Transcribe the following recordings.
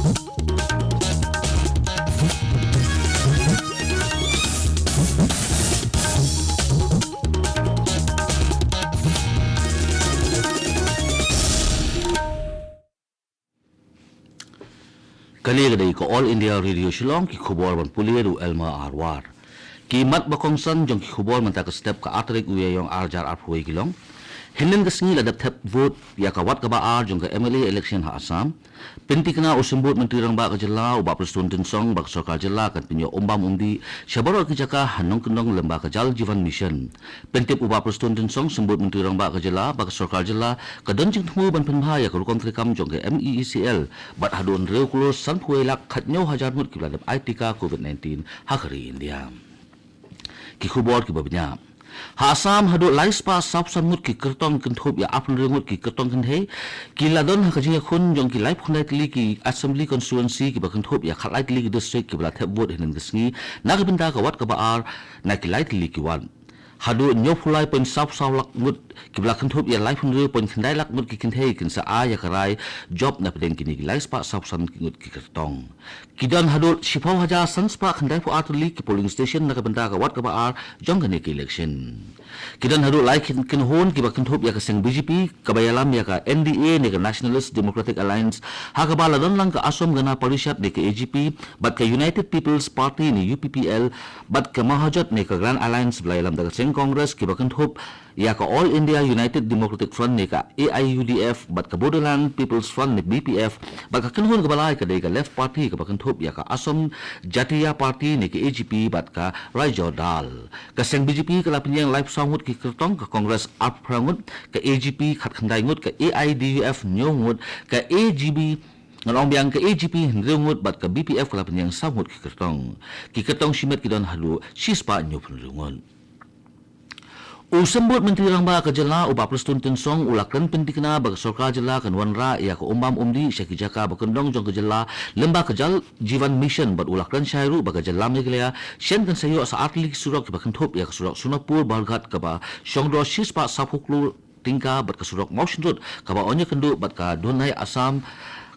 Kali ko All India Radio Shillong ki khubor ban puliru elma arwar. Ki mat bakong san jong ki khubor man ta ka step ka atrik uye yong arjar arphuai kilong. Hinin kasngi ladap thep vote ya ka wat ka ba ar jong ka MLA election ha Assam. Pinti kana usumbut menteri rang ba ka jela uba preston tinsong bak sarkar jela kan pinyo umbam umdi syabaro ki jaka hanong kendong lemba ka jal jivan mission. Pentip uba preston tinsong sembut menteri rang ba ka jela bak sarkar jela ka donjing thmu ban penbha ya ka rukom trikam jong ka MEECL bat hadun reu kulo san phuai lak khatnyo hajar mut ki ladap IT ka COVID-19 hakari India. Ki khubor ki babnya ha Assam hado laispa sapsan mut ki kertong kenthop ya apun rengut ki kertong kenthe ki ladon ha kajing khun jong ki life khunai tli ki assembly constituency ki bakenthop ya khalai tli ki district ki bla thep vote hinin gisngi na ka binda ka wat ka ba ar na ki lai tli ki wan hado nyopulai pon sap sawlak mut ki bla kenthop ya life khunre pon khandai lak mut ki kenthe kin sa a ya karai job na peden ki ni laispa sapsan ki ngut ki kertong kidan hado shipau haja sanspa khandai fu atli ki polling station na ka binda ka wat ka ba ar jong ka ni ki election kidan hadu like kin hon ki bakin thop ya ka seng BJP kabayalam ya ka NDA ne ka Nationalist Democratic Alliance ha ka bala don lang ka asom gana parishad ne ka AGP bat ka United People's Party ne UPPL bat ka Mahajat ne ka Grand Alliance balayalam da ka seng Congress ki bakin thop ya ka All India United Democratic Front ne ka AIUDF bat ka Bodoland People's Front ne BPF bat ka kin hon ka balai ka de ka Left Party ka bakin thop ya ka Asom Jatiya Party ne ka AGP bat ka Raijo Dal ka seng BJP ka lapin yang live ngut ki kertong ka Congress ap prangut ka AGP khat khandai ngut ka AIDUF nyongut ka AGB ngalong biang ka AGP hinrungut bat ka BPF kala penyang sangut ki kertong shimet ki don halu shispa nyopun rungun usembut menteri rang ba ka jela uba preston tinsong ulakran pentikna bag sarkar jela kan wanra ya ka umbam umdi syaki jaka bakendong jong ka jela lemba ka jal jivan mission bat ulakran syairu bag jela meglaya shen kan sayo sa atli surok ki bakenthop ya ka surok sunapur bargat ka ba shongdo shispa sapuklu tingka bat ka surok moushnut ka ba onye kendu bat ka donai Assam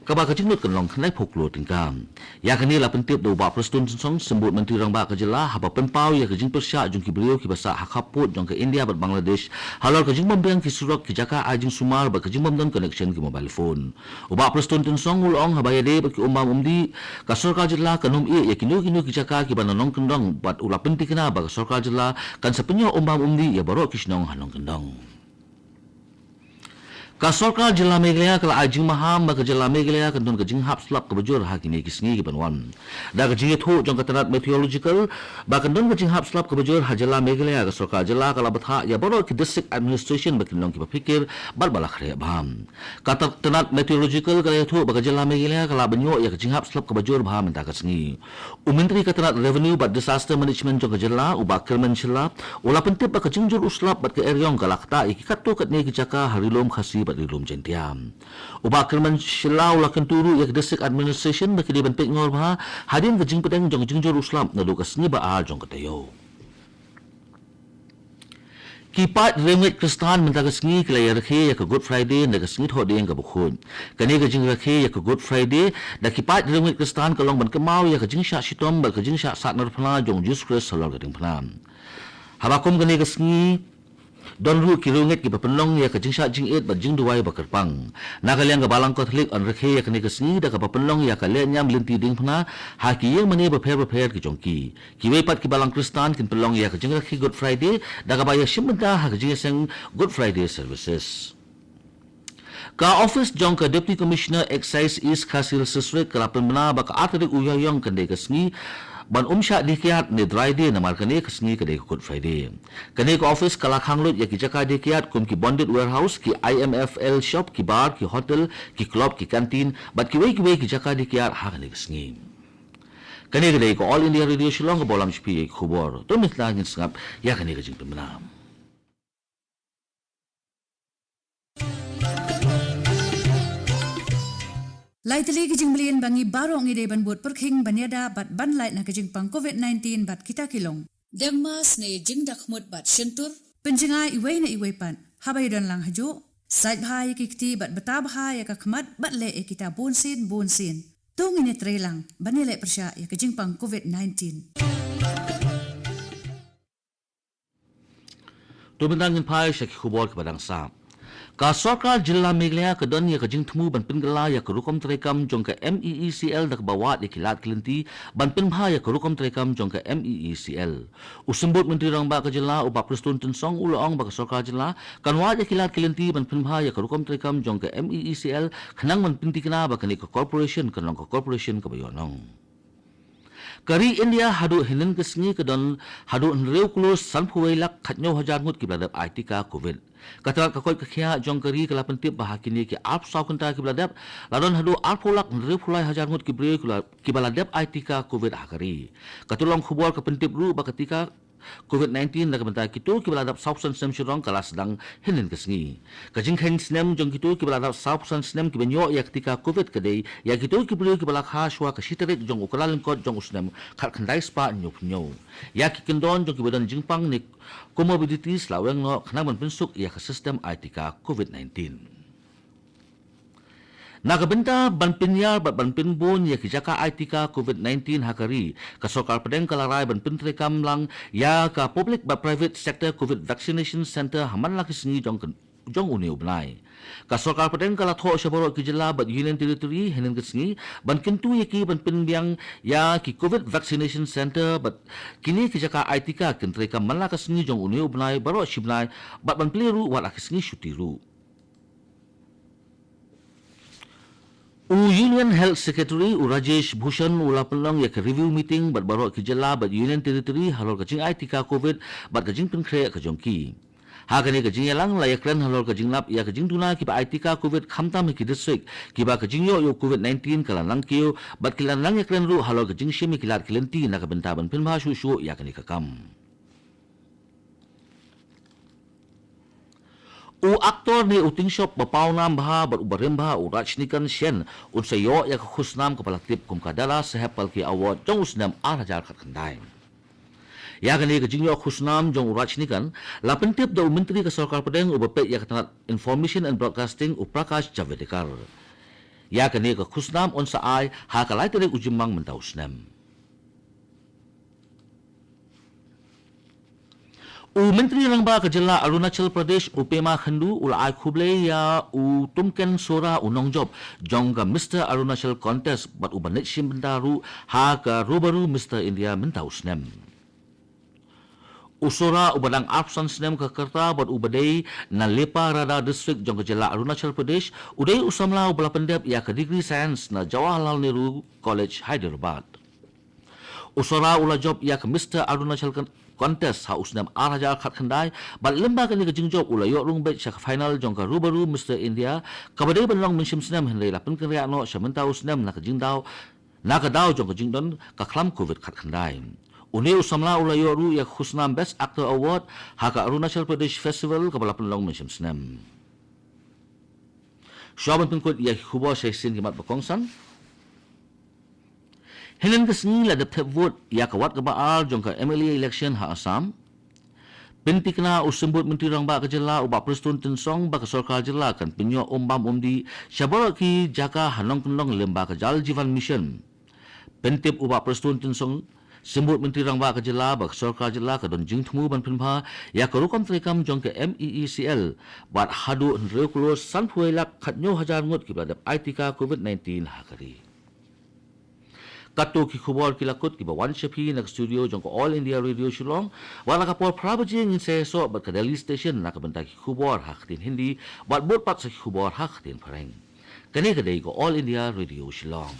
kaba ka jingut kan long khnai phoklo tingkam ya kani la pentip do ba preston song sembut menteri rang ba ka jela haba penpau ya ka jing persya jong ki beliau ki basa hakaput jong ka India bat Bangladesh halal ka jing bambang ki surok ki jaka ajing sumar ba ka jing bamdan connection ki mobile phone uba preston song ulong haba ya de ba ki umam umdi ka sarkar jela kanum e ya kinu ki jaka ki bananong kendong bat ula pentikna ba ka sarkar jela kan sapenyo umam umdi ya baro kisnong hanong kendong ka sarkar jela Meghalaya kala ajing maham ba ka jela Meghalaya kan don ka jing hap slap ka bajur ha kini kisngi ki banwan da ka jing tho jong ka tanat meteorological ba kan don ka jing hap slap ka bajur ha jela Meghalaya ka sarkar jela kala batha ya baro ki district administration ba kinong ki pikir bal bala khre bham ka tanat meteorological kala tho ba ka jela Meghalaya kala banyo ya ka jing hap slap ka bajur bham ta ka sngi umentri ka tanat revenue ba disaster management jong ka jela uba kerman shila ula pentip ba ka jingjur uslap bat ka eryong kala kta ikat to kat ne ki jaka harilom khasi bat rilum jentiam uba kerman shilau la kenturu ya district administration ba kidi ban pek ngor ba hadin ka jing pedang jong jingjur uslap na do ka sngi ba a jong ka tayo kipat remit Kristan menta ka sngi kala ya rakhe ya ka Good Friday na ka sngi tho deng ka bukhun kani ka jing rakhe ya ka Good Friday da kipat remit Kristan ka long ban ka mau ya ka jing sha shitom ba ka jing sha sat nar phna jong Jesus Christ salor ka ding phna habakum kani ka sngi don ru ki runget ki papenlong ya ka jing sha jing et ba jing duwai ba kerpang nagalyang ga balang Catholic an rakhe ya kani ka sngi da ka papenlong ya ka le nyam linti ding phna ha ki yang mane ba pher ki jongki ki we pat ki balang Kristan kin pelong ya ka jing rakhe Good Friday da ka ba ya shimda ha ka jing seng Good Friday services ka office jong ka deputy commissioner excise East Khasi district kala penbena ba ka atrik uyayong kan de ka sngi ban umsha dikiat ni Friday na markane kasngi kade Good Friday kane ko office kala khanglut ya ki jaka dikiat kum ki bonded warehouse ki IMFL shop ki bar ki hotel ki club ki canteen bat ki we ki jaka dikiat ha kane kasngi kane kade ko All India Radio Shillong ko bolam spi khubor to mitla ngin sngap ya kane ka jing pemnam Laitali kijing melian bangi barong ide ban buat perking banyada bat ban lait na kijing pang COVID-19 bat kita kilong. Dengmas ne jing dakmut bat shentur. Penjengai iway na iway pan. Habay dan lang hajo. Sait bahaya kikti bat betah bahaya kakmat bat le kita bonsin. Tung ini trelang banilai persya ya kejing pang COVID-19. Tumindangin pai sa kikubor kepadang sap. Ka Sarkar Jilla Meghalaya kedon ya kajing temu ban pinggala ya kerukom terekam jong ke MEECL dak bawat ya kilat kelinti ban pinbha ya kerukom terekam jong ke MEECL. Usembut Menteri Rang Ba ke Jilla ubah Prestun Tensong ulang ba ke Sarkar Jilla kanwat ya kilat kelinti ban pinbha ya kerukom terekam jong ke MEECL kenang ban pinti kena ba ke corporation kenang ke corporation ke bayonong. Kari India hadu hinin kesngi kedon hadu nreu kulus sanpuwai lak khatnyo hajar ngut kibladap IT ka COVID. Katarat kakoi kekhia jong kari kala pentip bahakini ki alp saw kenta kibladap ladon hadu alp hulak nreu pulai hajar ngut kibre kibladap IT ka COVID hakari. Katulong khubor ke pentip ru ba ketika COVID-19 nak bentai kitu kibaladap sausan snem Shillong kala sedang hinin kesngi. Kajing hen snem jong kitu kibaladap sausan snem kibenyo ya ketika COVID kedai ya kitu kibeli kibalak ha shwa kasiterik jong ukalalin kot jong usnem khat khandai spa nyo. Ya kikendon jong kibadan jingpang ni comorbidities laweng no khanang pensuk ya ke sistem IT ka COVID-19. Nakabenta banpinyar bat banpinbon ya kijaka IT ka COVID-19 hakari ka Sarkar Padang kalarai banpintrekam lang ya ka public bat private sector COVID vaccination center haman laki sengi jong uni ubnai. Ka Sarkar Padang kala tho syaboro ki jilla bat union territory henen kesengi ban kintu ya ki banpinbiang ya ki COVID vaccination center bat kini kijaka IT ka kintrekam man laki sengi jong uni ubnai baro shibnai bat banpliru wat laki sengi syutiru. Union Health Secretary Rajesh Bhushan ulapelong ya ke review meeting bat baro ki jilla bat Union Territory halor kajing IT ka COVID bat kajing penkre ka jongki. Ha kani kajing yalang layak ren halor kajing lap ya kajing tuna ki ba IT ka COVID khamtam ki district ki ba kajing yo COVID-19 kala langkiu bat kilan lang yak ren ru halor kajing shimi kilat kilenti na kabenta ban pinbha shu ya kani kakam. U aktor ni uting shop bapau nam baha ber ubaremba u rajnikan shen un sayo ya khusnam kepala tip kum kadala sehepal ki award jong usnam 8000 khat khandai ya gani ke jingyo khusnam jong rajnikan la pentip da menteri ke Sarkar Padang u bapet ya katanat information and broadcasting u Prakash Javadekar ya gani ke khusnam on saai ha kalai tere ujimang mentau usnam. Menteri Rang Ba ke Jilla Arunachal Pradesh Pema Khandu ulai khuble ya tumken sora nongjob jongga Mr Arunachal contest bat ubanet shim bendaru ha ka rubaru Mr India mentau snem. Usora ubadang absan snem ke kerta bat ubadai na lepa rada district jongga Jilla Arunachal Pradesh udai usamla ubala pendep ya ke degree science na Jawaharlal Nehru College Hyderabad. Usora ula job ya ke Mr Arunachal contest ha usnam 8000 khat khandai bat lemba kani ke jingjob ula yo rung bet syak final jongka rubaru Mr India kabade banlong menshim snam henlei lapin kriya no samenta usnam na ke jingdau na ka dau jongka jingdon ka khlam COVID khat khandai une usamla ula yo ru ya khusnam best actor award ha ka Arunachal Pradesh festival ka balapin long menshim snam shaban pin kod ya khubo shaisin kimat bakongsan Henen kesni la dapet vote ya kawat ke baal jongka MLA election ha Assam. Pentikna usembut Menteri Rang Ba ke Jilla ubah Prestun Tensong ba ke Sarkar Jilla kan penyo ombam omdi syabara ki jaka hanong kenong lemba ke Jal Jivan Mission. Pentip ubah Prestun Tensong sembut Menteri Rang Ba ke Jilla ba ke Sarkar Jilla ke don jing temu ban pinbha ya ke rukam terekam jongka MEECL bat hadu nreu kulos sanpuai lak khatnyo hajar ngut ki badap IT ka COVID-19 hakari. Kato ki khubor kilakut ki bawan shapi nak studio jongko All India Radio Shillong wala kapor prabajing in seso bat ka Delhi station nak benta ki khubor haktin Hindi bat bot pat sa ki khubor haktin Pareng kani kadai ko All India Radio Shillong.